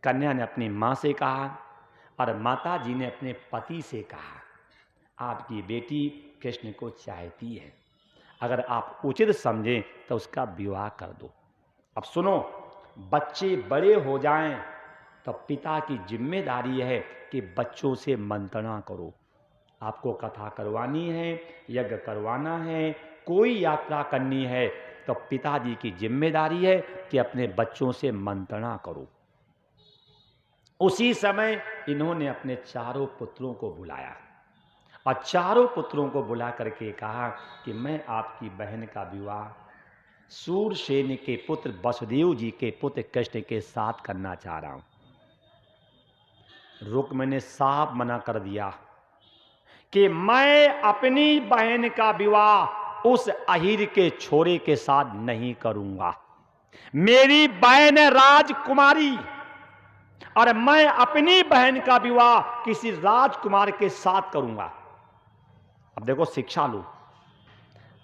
कन्या ने अपनी माँ से कहा और माता जी ने अपने पति से कहा, आपकी बेटी कृष्ण को चाहती है, अगर आप उचित समझें तो उसका विवाह कर दो। अब सुनो, बच्चे बड़े हो जाएं तो पिता की जिम्मेदारी है कि बच्चों से मंत्रणा करो। आपको कथा करवानी है, यज्ञ करवाना है, कोई यात्रा करनी है तो पिताजी की जिम्मेदारी है कि अपने बच्चों से मंत्रणा करो। उसी समय इन्होंने अपने चारों पुत्रों को बुलाया और चारों पुत्रों को बुला करके कहा कि मैं आपकी बहन का विवाह सूरसेन के पुत्र वसुदेव जी के पुत्र कृष्ण के साथ करना चाह रहा हूं। रुक्म ने साफ मना कर दिया कि मैं अपनी बहन का विवाह उस अहीर के छोरे के साथ नहीं करूंगा। मेरी बहन है राजकुमारी और मैं अपनी बहन का विवाह किसी राजकुमार के साथ करूंगा। अब देखो, शिक्षा लो।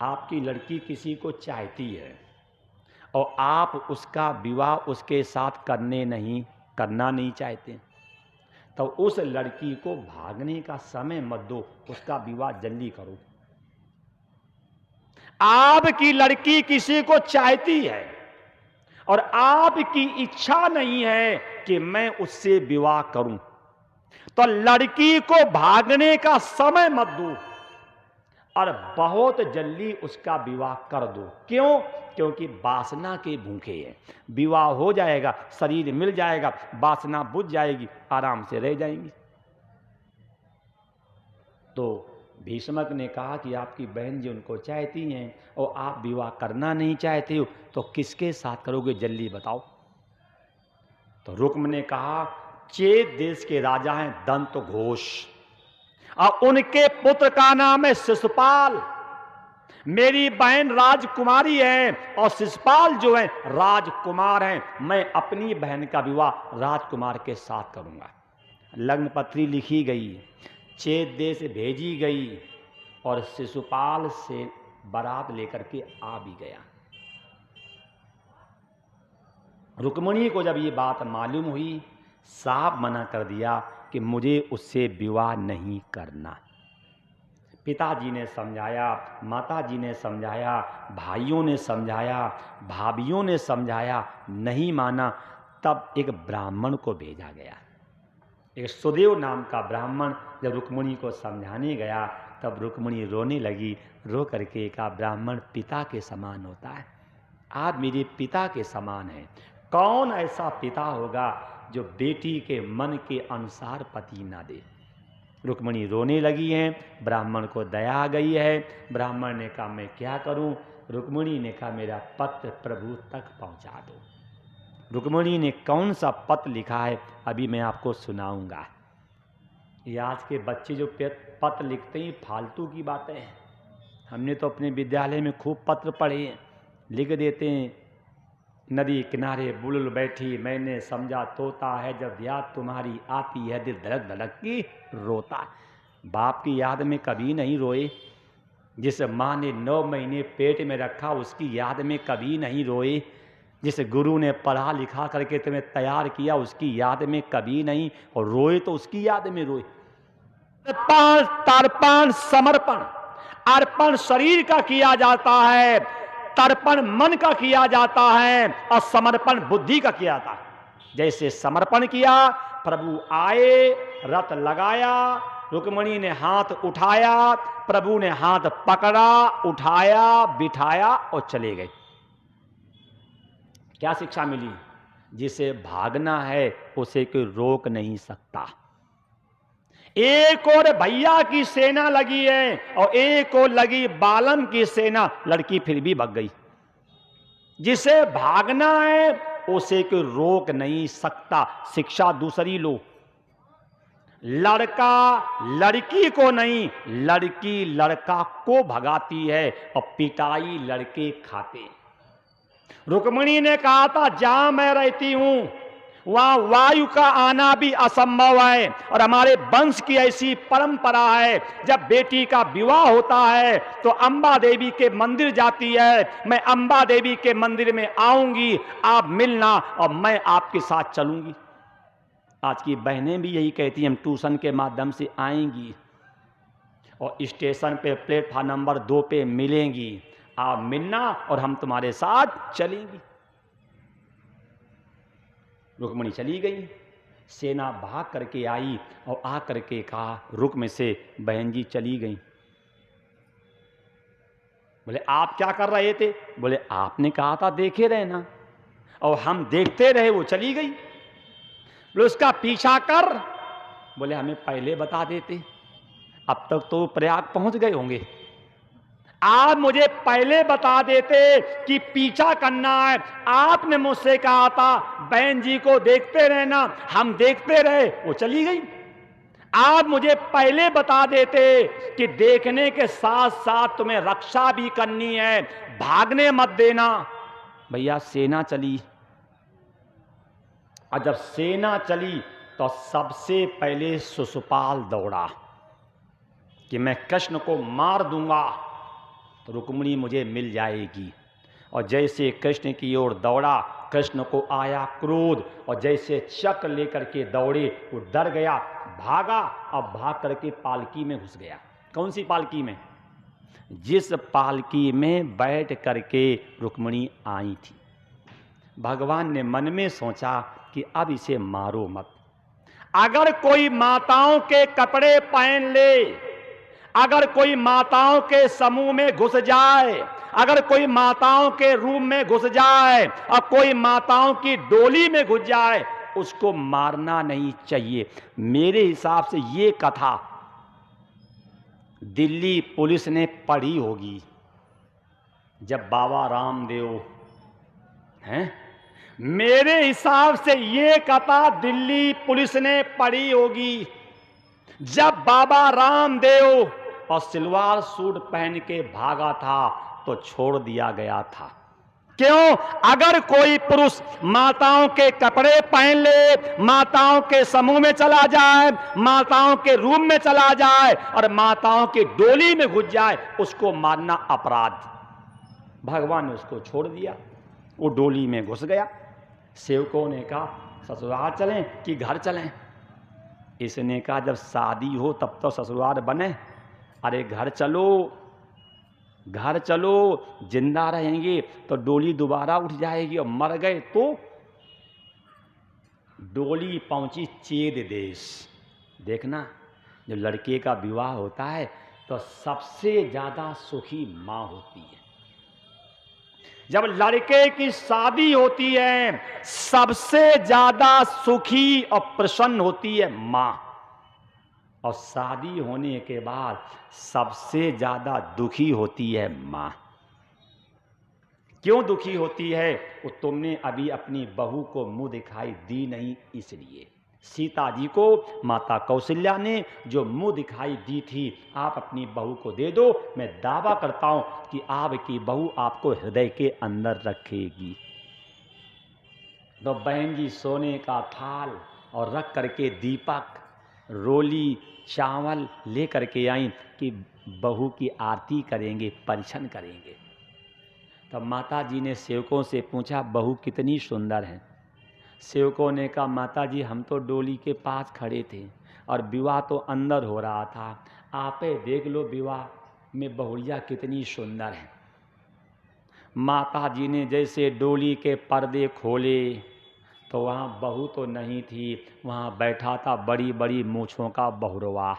आपकी लड़की किसी को चाहती है और आप उसका विवाह उसके साथ करना नहीं चाहते, तो उस लड़की को भागने का समय मत दो, उसका विवाह जल्दी करो। आपकी लड़की किसी को चाहती है और आपकी इच्छा नहीं है कि मैं उससे विवाह करूं, तो लड़की को भागने का समय मत दो और बहुत जल्दी उसका विवाह कर दो। क्यों? क्योंकि वासना के भूखे हैं। विवाह हो जाएगा, शरीर मिल जाएगा, वासना बुझ जाएगी, आराम से रह जाएंगी। तो भीष्मक ने कहा कि आपकी बहन जी उनको चाहती हैं और आप विवाह करना नहीं चाहते हो, तो किसके साथ करोगे, जल्दी बताओ। तो रुक्म ने कहा, चेत देश के राजा हैं दंत घोष और उनके पुत्र का नाम है शिशुपाल। मेरी बहन राजकुमारी है और शिशुपाल जो है राजकुमार हैं। मैं अपनी बहन का विवाह राजकुमार के साथ करूंगा। लग्न पत्री लिखी गई, चेत देश भेजी गई और शिशुपाल से बारात लेकर के आ भी गया। रुक्मिणी को जब ये बात मालूम हुई, साफ मना कर दिया कि मुझे उससे विवाह नहीं करना। पिताजी ने समझाया, माताजी ने समझाया, भाइयों ने समझाया, भाभियों ने समझाया, नहीं माना। तब एक ब्राह्मण को भेजा गया। एक सुदेव नाम का ब्राह्मण जब रुक्मिणी को समझाने गया, तब रुक्मिणी रोने लगी। रो करके कहा, ब्राह्मण पिता के समान होता है, आप मेरे पिता के समान हैं। कौन ऐसा पिता होगा जो बेटी के मन के अनुसार पति ना दे। रुक्मिणी रोने लगी हैं, ब्राह्मण को दया आ गई है। ब्राह्मण ने कहा, मैं क्या करूं? रुक्मिणी ने कहा, मेरा पत्र प्रभु तक पहुंचा दो। रुक्मिणी ने कौन सा पत्र लिखा है अभी मैं आपको सुनाऊंगा। ये आज के बच्चे जो पत्र लिखते हैं, फालतू की बातें हैं। हमने तो अपने विद्यालय में खूब पत्र पढ़े हैं। लिख देते हैं, नदी किनारे बुलबुल बैठी, मैंने समझा तोता है, जब याद तुम्हारी आती है दिल धड़क धड़क की रोता। बाप की याद में कभी नहीं रोए? जिस माँ ने 9 महीने पेट में रखा उसकी याद में कभी नहीं रोए? जिस गुरु ने पढ़ा लिखा करके तुम्हें तैयार किया उसकी याद में कभी नहीं, और रोए तो उसकी याद में रोए। तर्पण समर्पण अर्पण शरीर का किया जाता है, तर्पण मन का किया जाता है और समर्पण बुद्धि का किया जाता है। जैसे समर्पण किया, प्रभु आए, रथ लगाया, रुक्मिणी ने हाथ उठाया, प्रभु ने हाथ पकड़ा, उठाया, बिठाया और चले गए। क्या शिक्षा मिली? जिसे भागना है उसे कोई रोक नहीं सकता। एक और भैया की सेना लगी है और एक और लगी बालम की सेना, लड़की फिर भी भाग गई। जिसे भागना है उसे कोई रोक नहीं सकता। शिक्षा दूसरी लो। लड़का लड़की को नहीं, लड़की लड़का को भगाती है और पिटाई लड़के खाते। रुक्मिणी ने कहा था, जहां मैं रहती हूं वहां वायु का आना भी असंभव है और हमारे वंश की ऐसी परंपरा है, जब बेटी का विवाह होता है तो अंबा देवी के मंदिर जाती है। मैं अंबा देवी के मंदिर में आऊंगी, आप मिलना और मैं आपके साथ चलूंगी। आज की बहनें भी यही कहती हैं, हम ट्यूशन के माध्यम से आएंगी और स्टेशन पे प्लेटफार्म नंबर 2 पे मिलेंगी, आप मिलना और हम तुम्हारे साथ चलेंगी। रुक्मिणी चली गई, सेना भाग करके आई और आ करके कहा, रुक्म से बहन जी चली गई। बोले आप क्या कर रहे थे? बोले आपने कहा था देखे रहना, और हम देखते रहे, वो चली गई। बोले उसका पीछा कर। बोले हमें पहले बता देते, अब तक तो प्रयाग पहुंच गए होंगे। आप मुझे पहले बता देते कि पीछा करना है। आपने मुझसे कहा था बहन जी को देखते रहना, हम देखते रहे, वो चली गई। आप मुझे पहले बता देते कि देखने के साथ साथ तुम्हें रक्षा भी करनी है, भागने मत देना। भैया सेना चली, और जब सेना चली तो सबसे पहले शिशुपाल दौड़ा कि मैं कृष्ण को मार दूंगा तो रुक्मिणी मुझे मिल जाएगी। और जैसे कृष्ण की ओर दौड़ा, कृष्ण को आया क्रोध, और जैसे चक्र लेकर के दौड़े, वो डर गया, भागा, और भाग करके पालकी में घुस गया। कौन सी पालकी में? जिस पालकी में बैठ करके रुक्मिणी आई थी। भगवान ने मन में सोचा कि अब इसे मारो मत। अगर कोई माताओं के कपड़े पहन ले, अगर कोई माताओं के समूह में घुस जाए, अगर कोई माताओं के रूम में घुस जाए और कोई माताओं की डोली में घुस जाए, उसको मारना नहीं चाहिए। मेरे हिसाब से ये कथा दिल्ली पुलिस ने पढ़ी होगी जब बाबा रामदेव हैं। मेरे हिसाब से ये कथा दिल्ली पुलिस ने पढ़ी होगी जब बाबा रामदेव और सलवार सूट पहन के भागा था तो छोड़ दिया गया था। क्यों? अगर कोई पुरुष माताओं के कपड़े पहन ले, माताओं के समूह में चला जाए, माताओं के रूम में चला जाए और माताओं की डोली में घुस जाए, उसको मारना अपराध। भगवान ने उसको छोड़ दिया, वो डोली में घुस गया। सेवकों ने कहा ससुराल चलें कि घर चलें? इसने कहा जब शादी हो तब तो ससुराल बने। अरे घर चलो, घर चलो, जिंदा रहेंगे तो डोली दोबारा उठ जाएगी, और मर गए तो। डोली पहुंची चेद देश। देखना, जब लड़के का विवाह होता है तो सबसे ज्यादा सुखी मां होती है। जब लड़के की शादी होती है सबसे ज्यादा सुखी और प्रसन्न होती है मां, और शादी होने के बाद सबसे ज्यादा दुखी होती है मां। क्यों दुखी होती है? वो तुमने अभी अपनी बहू को मुंह दिखाई दी नहीं, इसलिए। सीता जी को माता कौशल्या ने जो मुंह दिखाई दी थी, आप अपनी बहू को दे दो, मैं दावा करता हूं कि आपकी बहू आपको हृदय के अंदर रखेगी। तो बहन जी सोने का थाल और रख करके दीपक, रोली, चावल ले करके आई कि बहू की आरती करेंगे, परिछन करेंगे। तब माता जी ने सेवकों से पूछा बहू कितनी सुंदर है? सेवकों ने कहा माता जी हम तो डोली के पास खड़े थे और विवाह तो अंदर हो रहा था, आपे देख लो विवाह में बहुरिया कितनी सुंदर है। माता जी ने जैसे डोली के पर्दे खोले तो वहाँ बहू तो नहीं थी, वहाँ बैठा था बड़ी बड़ी मूँछों का बहुरवा।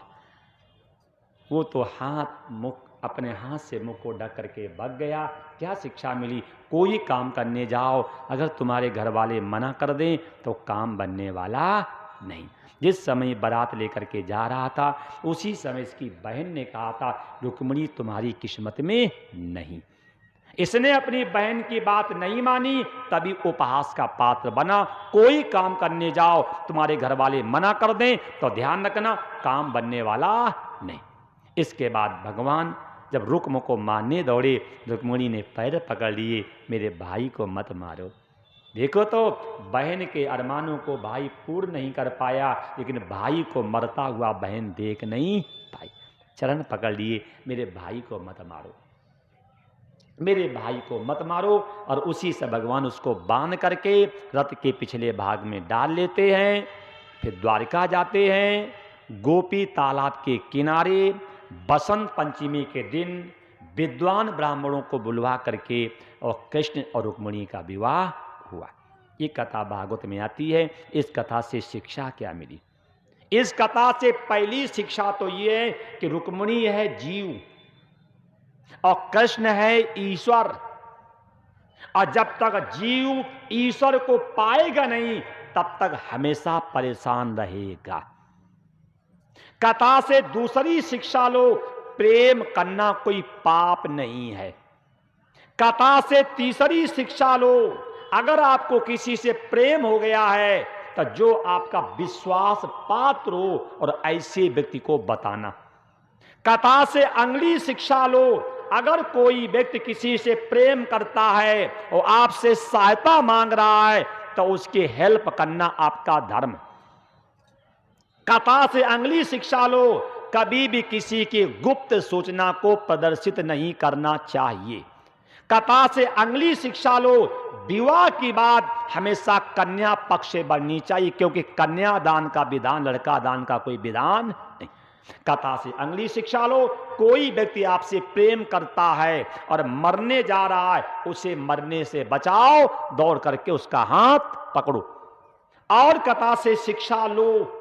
वो तो हाथ मुख, अपने हाथ से मुख को ढक करके भाग गया। क्या शिक्षा मिली? कोई काम करने जाओ, अगर तुम्हारे घर वाले मना कर दें तो काम बनने वाला नहीं। जिस समय बारात लेकर के जा रहा था उसी समय इसकी बहन ने कहा था रुक्मिणी तुम्हारी किस्मत में नहीं। इसने अपनी बहन की बात नहीं मानी, तभी उपहास का पात्र बना। कोई काम करने जाओ तुम्हारे घर वाले मना कर दें तो ध्यान रखना काम बनने वाला नहीं। इसके बाद भगवान जब रुक्म को मारने दौड़े, रुक्मिणी ने पैर पकड़ लिए, मेरे भाई को मत मारो। देखो तो बहन के अरमानों को भाई पूर्ण नहीं कर पाया, लेकिन भाई को मरता हुआ बहन देख नहीं पाई। चरण पकड़ लिए, मेरे भाई को मत मारो, मेरे भाई को मत मारो। और उसी से भगवान उसको बांध करके रथ के पिछले भाग में डाल लेते हैं। फिर द्वारिका जाते हैं। गोपी तालाब के किनारे बसंत पंचमी के दिन विद्वान ब्राह्मणों को बुलवा करके और कृष्ण और रुक्मिणी का विवाह हुआ। ये कथा भागवत में आती है। इस कथा से शिक्षा क्या मिली? इस कथा से पहली शिक्षा तो ये है कि रुक्मिणी है जीव और कृष्ण है ईश्वर, और जब तक जीव ईश्वर को पाएगा नहीं तब तक हमेशा परेशान रहेगा। कथा से दूसरी शिक्षा लो, प्रेम करना कोई पाप नहीं है। कथा से तीसरी शिक्षा लो, अगर आपको किसी से प्रेम हो गया है तो जो आपका विश्वास पात्र हो और ऐसे व्यक्ति को बताना। कथा से अगली शिक्षा लो, अगर कोई व्यक्ति किसी से प्रेम करता है और आपसे सहायता मांग रहा है तो उसकी हेल्प करना आपका धर्म। कथा से अगली शिक्षा लो, कभी भी किसी की गुप्त सूचना को प्रदर्शित नहीं करना चाहिए। कथा से अगली शिक्षा लो, विवाह की बात हमेशा कन्या पक्ष से बढ़नी चाहिए, क्योंकि कन्यादान का विधान लड़का दान का कोई विधान नहीं। कथा से अगली शिक्षा लो, कोई व्यक्ति आपसे प्रेम करता है और मरने जा रहा है, उसे मरने से बचाओ, दौड़ करके उसका हाथ पकड़ो। और कथा से शिक्षा लो,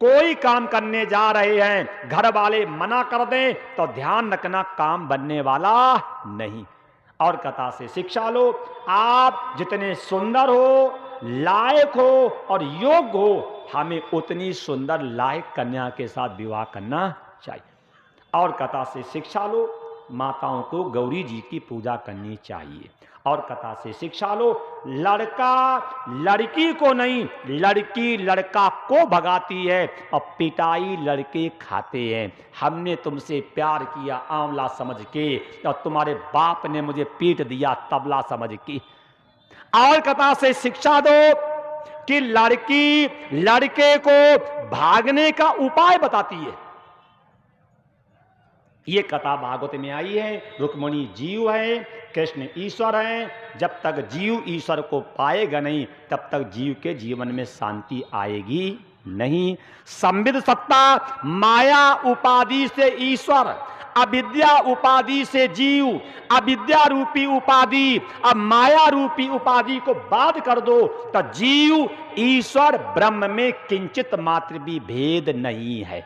कोई काम करने जा रहे हैं, घर वाले मना कर दें तो ध्यान रखना काम बनने वाला नहीं। और कथा से शिक्षा लो, आप जितने सुंदर हो, लायक हो और योग्य हो, हमें उतनी सुंदर लायक कन्या के साथ विवाह करना चाहिए। और कथा से शिक्षा लो, माताओं को गौरी जी की पूजा करनी चाहिए। और कथा से शिक्षा लो, लड़का लड़की को नहीं, लड़की लड़का को भगाती है और पिटाई लड़के खाते हैं। हमने तुमसे प्यार किया आंवला समझ के और तुम्हारे बाप ने मुझे पीट दिया तबला समझ के। और कथा से शिक्षा दो कि लड़की लड़के को भागने का उपाय बताती है। ये कथा भागवत में आई है। रुक्मिणी जीव है, कृष्ण ईश्वर है। जब तक जीव ईश्वर को पाएगा नहीं तब तक जीव के जीवन में शांति आएगी नहीं। संविद सत्ता माया उपाधि से ईश्वर, अविद्या उपाधि से जीव, अविद्या रूपी उपाधि अब माया रूपी उपाधि को बाध कर दो तो जीव ईश्वर ब्रह्म में किंचित मात्र भी भेद नहीं है।